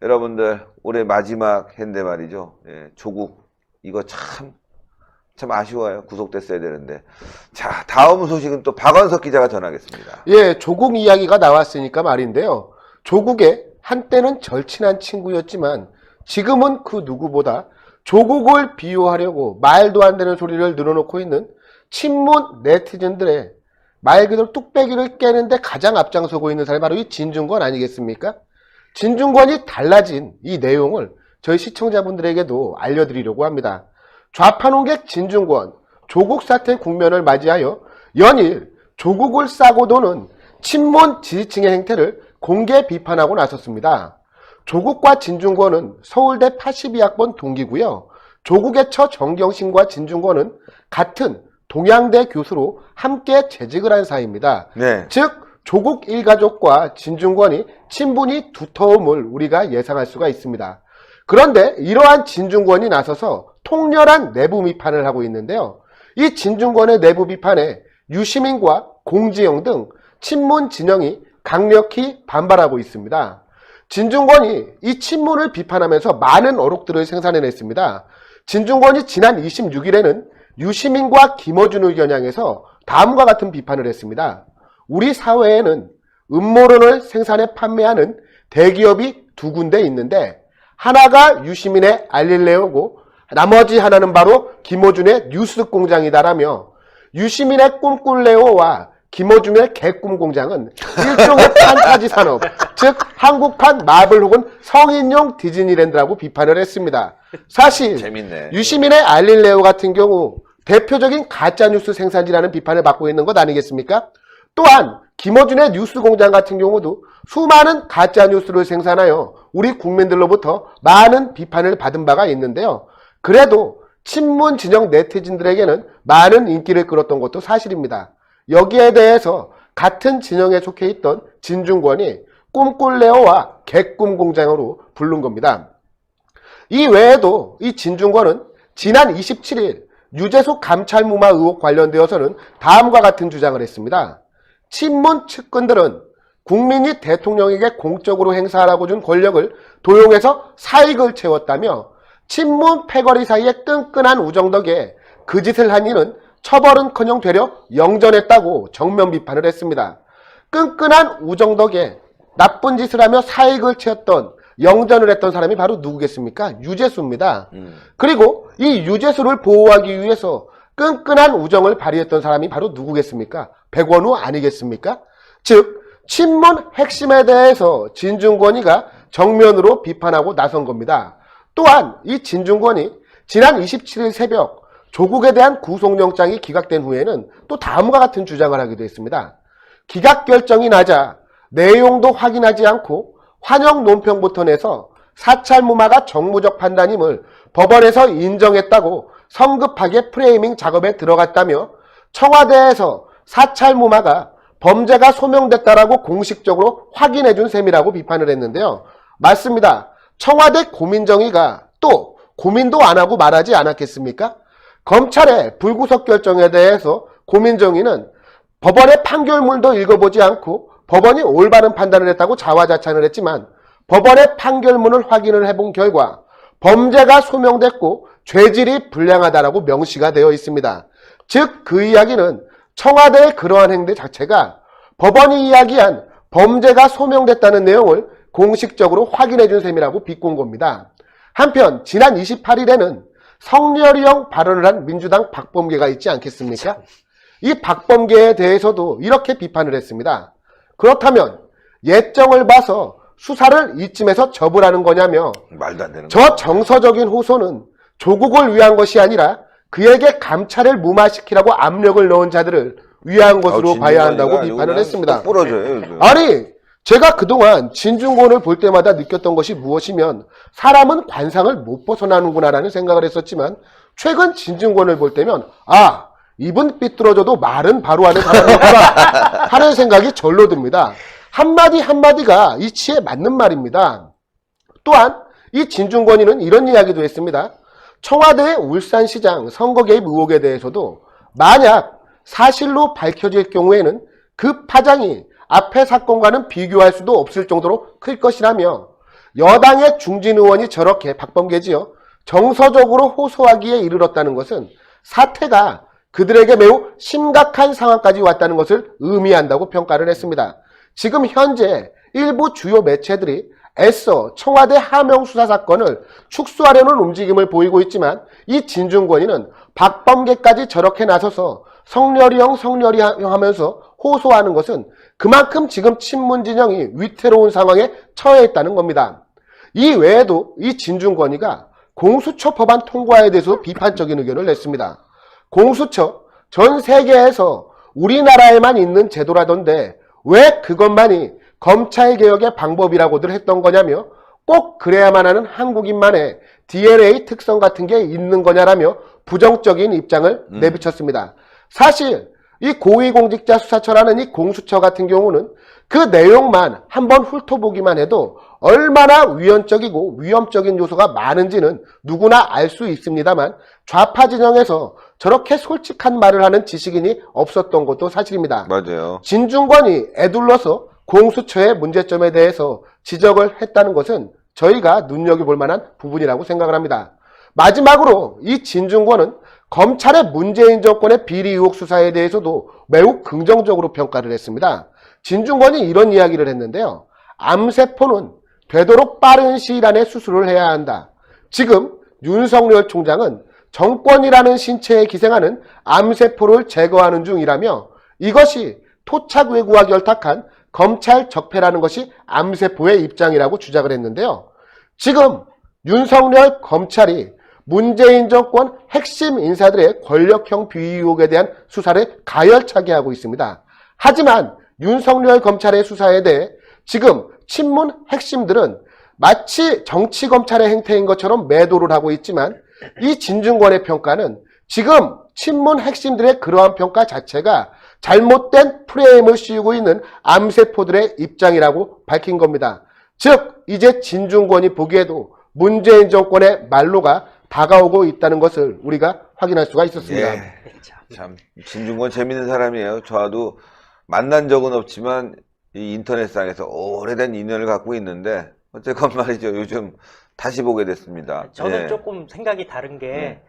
여러분들 올해 마지막 해인데 말이죠. 예, 조국 이거 참 아쉬워요. 구속됐어야 되는데. 자, 다음 소식은 또 박원석 기자가 전하겠습니다. 예, 조국 이야기가 나왔으니까 말인데요. 조국의 한때는 절친한 친구였지만 지금은 그 누구보다 조국을 비호하려고 말도 안 되는 소리를 늘어놓고 있는 친문 네티즌들의 말 그대로 뚝배기를 깨는데 가장 앞장서고 있는 사람이 바로 이 진중권 아니겠습니까? 진중권이 달라진 이 내용을 저희 시청자분들에게도 알려드리려고 합니다. 좌파 논객 진중권, 조국 사태 국면을 맞이하여 연일 조국을 싸고 도는 친문 지지층의 행태를 공개 비판하고 나섰습니다. 조국과 진중권은 서울대 82학번 동기고요. 조국의 처 정경심과 진중권은 같은 동양대 교수로 함께 재직을 한 사이입니다. 네. 즉 조국 일가족과 진중권이 친분이 두터움을 우리가 예상할 수가 있습니다. 그런데 이러한 진중권이 나서서 통렬한 내부 비판을 하고 있는데요. 이 진중권의 내부 비판에 유시민과 공지영 등 친문 진영이 강력히 반발하고 있습니다. 진중권이 이 친문을 비판하면서 많은 어록들을 생산해냈습니다. 진중권이 지난 26일에는 유시민과 김어준을 겨냥해서 다음과 같은 비판을 했습니다. 우리 사회에는 음모론을 생산해 판매하는 대기업이 두 군데 있는데 하나가 유시민의 알릴레오고 나머지 하나는 바로 김어준의 뉴스공장이다라며 유시민의 꿈꿀레오와 김어준의 개꿈공장은 일종의 판타지 산업, 즉 한국판 마블 혹은 성인용 디즈니랜드라고 비판을 했습니다. 사실 재밌네. 유시민의 알릴레오 같은 경우 대표적인 가짜뉴스 생산지라는 비판을 받고 있는 것 아니겠습니까? 또한 김어준의 뉴스공장 같은 경우도 수많은 가짜뉴스를 생산하여 우리 국민들로부터 많은 비판을 받은 바가 있는데요. 그래도 친문 진영 네티즌들에게는 많은 인기를 끌었던 것도 사실입니다. 여기에 대해서 같은 진영에 속해 있던 진중권이 꿈꿀레오와 개꿈공장으로 부른 겁니다. 이 외에도 이 진중권은 지난 27일 유재석 감찰무마 의혹 관련되어서는 다음과 같은 주장을 했습니다. 친문 측근들은 국민이 대통령에게 공적으로 행사하라고 준 권력을 도용해서 사익을 채웠다며 친문 패거리 사이의 끈끈한 우정 덕에 그 짓을 한 이는 처벌은커녕 되려 영전했다고 정면 비판을 했습니다. 끈끈한 우정 덕에 나쁜 짓을 하며 사익을 채웠던 영전을 했던 사람이 바로 누구겠습니까? 유재수입니다. 그리고 이 유재수를 보호하기 위해서 끈끈한 우정을 발휘했던 사람이 바로 누구겠습니까? 백원우 아니겠습니까? 즉 친문 핵심에 대해서 진중권이가 정면으로 비판하고 나선 겁니다. 또한 이 진중권이 지난 27일 새벽 조국에 대한 구속영장이 기각된 후에는 또 다음과 같은 주장을 하기도 했습니다. 기각 결정이 나자 내용도 확인하지 않고 환영 논평부터 내서 사찰무마가 정무적 판단임을 법원에서 인정했다고 성급하게 프레이밍 작업에 들어갔다며 청와대에서 사찰무마가 범죄가 소명됐다라고 공식적으로 확인해준 셈이라고 비판을 했는데요. 맞습니다. 청와대 고민정의가 또 고민도 안 하고 말하지 않았겠습니까? 검찰의 불구속 결정에 대해서 고민정의는 법원의 판결문도 읽어보지 않고 법원이 올바른 판단을 했다고 자화자찬을 했지만 법원의 판결문을 확인을 해본 결과 범죄가 소명됐고 죄질이 불량하다라고 명시가 되어 있습니다. 즉 그 이야기는 청와대의 그러한 행태 자체가 법원이 이야기한 범죄가 소명됐다는 내용을 공식적으로 확인해준 셈이라고 비꼰 겁니다. 한편 지난 28일에는 성렬이형 발언을 한 민주당 박범계가 있지 않겠습니까? 이 박범계에 대해서도 이렇게 비판을 했습니다. 그렇다면 예정을 봐서 수사를 이쯤에서 접으라는 거냐며 말도 안 되는 저 정서적인 호소는 조국을 위한 것이 아니라 그에게 감찰을 무마시키라고 압력을 넣은 자들을 위한 것으로 봐야 한다고 비판을 했습니다. 부러져요. 아니 제가 그동안 진중권을 볼 때마다 느꼈던 것이 무엇이면 사람은 관상을 못 벗어나는구나라는 생각을 했었지만 최근 진중권을 볼 때면 아 입은 삐뚤어져도 말은 바로 하는 사람이구나 하는 생각이 절로 듭니다. 한마디 한마디가 이치에 맞는 말입니다. 또한 이 진중권이는 이런 이야기도 했습니다. 청와대의 울산시장 선거 개입 의혹에 대해서도 만약 사실로 밝혀질 경우에는 그 파장이 앞의 사건과는 비교할 수도 없을 정도로 클 것이라며 여당의 중진 의원이 저렇게 박범계지요. 정서적으로 호소하기에 이르렀다는 것은 사태가 그들에게 매우 심각한 상황까지 왔다는 것을 의미한다고 평가를 했습니다. 지금 현재 일부 주요 매체들이 애써 청와대 하명 수사 사건을 축소하려는 움직임을 보이고 있지만 이 진중권이는 박범계까지 저렇게 나서서 성렬이형 하면서 호소하는 것은 그만큼 지금 친문 진영이 위태로운 상황에 처해 있다는 겁니다. 이 외에도 이 진중권이가 공수처 법안 통과에 대해서 비판적인 의견을 냈습니다. 공수처 전 세계에서 우리나라에만 있는 제도라던데 왜 그것만이 검찰개혁의 방법이라고들 했던 거냐며 꼭 그래야만 하는 한국인만의 DNA 특성 같은 게 있는 거냐라며 부정적인 입장을 내비쳤습니다. 사실 이 고위공직자 수사처라는 이 공수처 같은 경우는 그 내용만 한번 훑어보기만 해도 얼마나 위헌적이고 위험적인 요소가 많은지는 누구나 알 수 있습니다만 좌파 진영에서 저렇게 솔직한 말을 하는 지식인이 없었던 것도 사실입니다. 맞아요. 진중권이 애둘러서 공수처의 문제점에 대해서 지적을 했다는 것은 저희가 눈여겨볼 만한 부분이라고 생각을 합니다. 마지막으로 이 진중권은 검찰의 문재인 정권의 비리 의혹 수사에 대해서도 매우 긍정적으로 평가를 했습니다. 진중권이 이런 이야기를 했는데요. 암세포는 되도록 빠른 시일 안에 수술을 해야 한다. 지금 윤석열 총장은 정권이라는 신체에 기생하는 암세포를 제거하는 중이라며 이것이 토착 외구와 결탁한 검찰 적폐라는 것이 암세포의 입장이라고 주장을 했는데요. 지금 윤석열 검찰이 문재인 정권 핵심 인사들의 권력형 비위 의혹에 대한 수사를 가열차게 하고 있습니다. 하지만 윤석열 검찰의 수사에 대해 지금 친문 핵심들은 마치 정치검찰의 행태인 것처럼 매도를 하고 있지만 이 진중권의 평가는 지금 친문 핵심들의 그러한 평가 자체가 잘못된 프레임을 씌우고 있는 암세포들의 입장이라고 밝힌 겁니다. 즉 이제 진중권이 보기에도 문재인 정권의 말로가 다가오고 있다는 것을 우리가 확인할 수가 있었습니다. 예, 참 진중권 재밌는 사람이에요. 저도 만난 적은 없지만 이 인터넷상에서 오래된 인연을 갖고 있는데 어쨌건 말이죠. 요즘 다시 보게 됐습니다. 저는 예. 조금 생각이 다른 게 네.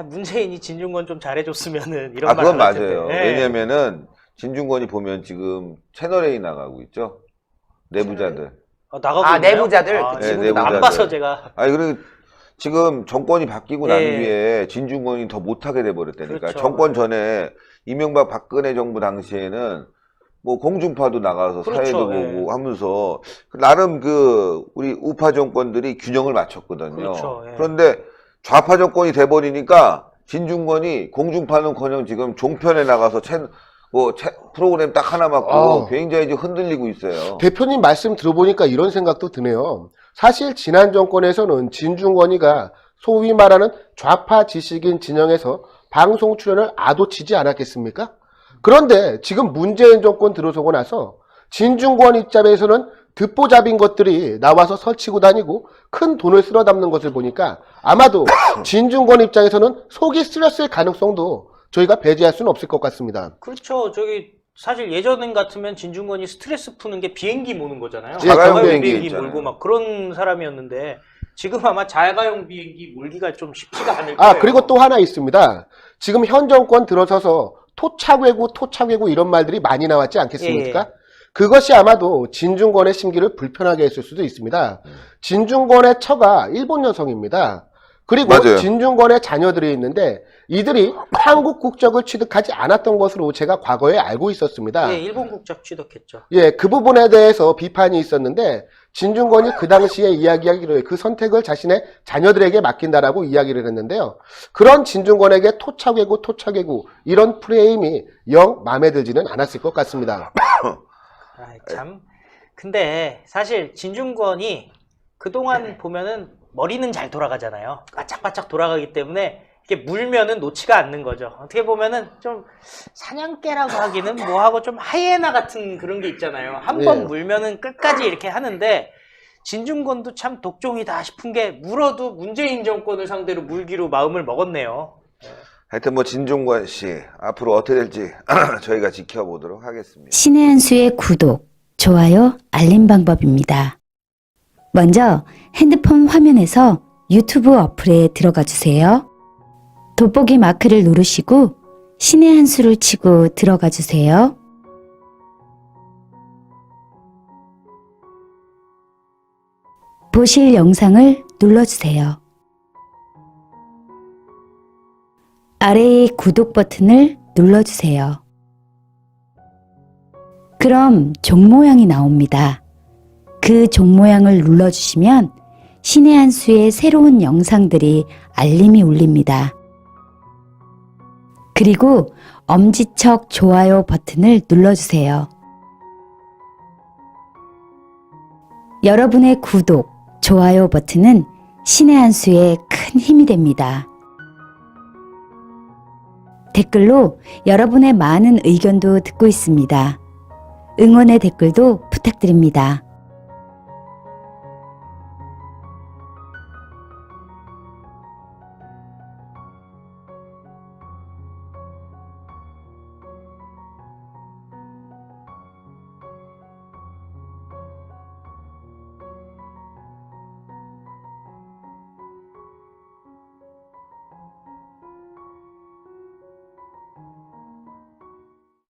문재인이 진중권 좀 잘해줬으면은 이런 말 그건 안 할 텐데. 맞아요. 예. 왜냐면은 진중권이 보면 지금 채널A 나가고 있죠. 내부자들. 나가고 있나요? 내부자들. 아, 그 네, 지금도 내부자들. 안 봐서 제가. 아니 그리고 지금 정권이 바뀌고 난 예. 뒤에 진중권이 더 못하게 돼버렸다니까. 그렇죠. 정권 전에 이명박 박근혜 정부 당시에는 뭐 공중파도 나가서 그렇죠. 사회도 예. 보고 하면서 나름 그 우리 우파 정권들이 균형을 맞췄거든요. 그렇죠. 예. 그런데 좌파 정권이 돼버리니까 진중권이 공중파는커녕 지금 종편에 나가서 프로그램 딱 하나 맡고 굉장히 지금 흔들리고 있어요. 대표님 말씀 들어보니까 이런 생각도 드네요. 사실 지난 정권에서는 진중권이가 소위 말하는 좌파 지식인 진영에서 방송 출연을 아도치지 않았겠습니까? 그런데 지금 문재인 정권 들어서고 나서 진중권 입장에서는 듣보잡인 것들이 나와서 설치고 다니고 큰 돈을 쓸어 담는 것을 보니까 아마도 진중권 입장에서는 속이 쓰렸을 가능성도 저희가 배제할 수는 없을 것 같습니다. 그렇죠. 사실 예전 같으면 진중권이 스트레스 푸는 게 비행기 모는 거잖아요. 자가용 자가용 비행기 비행기 있잖아요. 몰고 막 그런 사람이었는데 지금 아마 자가용 비행기 몰기가 좀 쉽지가 않을 거예요. 그리고 또 하나 있습니다. 지금 현 정권 들어서서 토착외구 이런 말들이 많이 나왔지 않겠습니까? 예. 그것이 아마도 진중권의 심기를 불편하게 했을 수도 있습니다. 진중권의 처가 일본 여성입니다. 그리고 맞아요. 진중권의 자녀들이 있는데 이들이 한국 국적을 취득하지 않았던 것으로 제가 과거에 알고 있었습니다. 예, 일본 국적 취득했죠. 예, 그 부분에 대해서 비판이 있었는데 진중권이 그 당시에 이야기하기를 그 선택을 자신의 자녀들에게 맡긴다라고 이야기를 했는데요. 그런 진중권에게 토착외구 이런 프레임이 영 마음에 들지는 않았을 것 같습니다. 참. 근데 사실 진중권이 그동안 보면은 머리는 잘 돌아가잖아요. 바짝바짝 돌아가기 때문에 이게 물면은 놓지가 않는 거죠. 어떻게 보면은 좀 사냥개라고 하기는 뭐하고 좀 하이에나 같은 그런 게 있잖아요. 한 번 물면은 끝까지 이렇게 하는데 진중권도 참 독종이다 싶은 게 물어도 문재인 정권을 상대로 물기로 마음을 먹었네요. 하여튼 뭐 진중권 씨 앞으로 어떻게 될지 저희가 지켜보도록 하겠습니다. 신의 한 수의 구독, 좋아요, 알림 방법입니다. 먼저 핸드폰 화면에서 유튜브 어플에 들어가 주세요. 돋보기 마크를 누르시고 신의 한 수를 치고 들어가 주세요. 보실 영상을 눌러주세요. 아래의 구독 버튼을 눌러주세요. 그럼 종 모양이 나옵니다. 그 종 모양을 눌러주시면 신의 한 수의 새로운 영상들이 알림이 울립니다. 그리고 엄지척 좋아요 버튼을 눌러주세요. 여러분의 구독, 좋아요 버튼은 신의 한 수에 큰 힘이 됩니다. 댓글로 여러분의 많은 의견도 듣고 있습니다. 응원의 댓글도 부탁드립니다.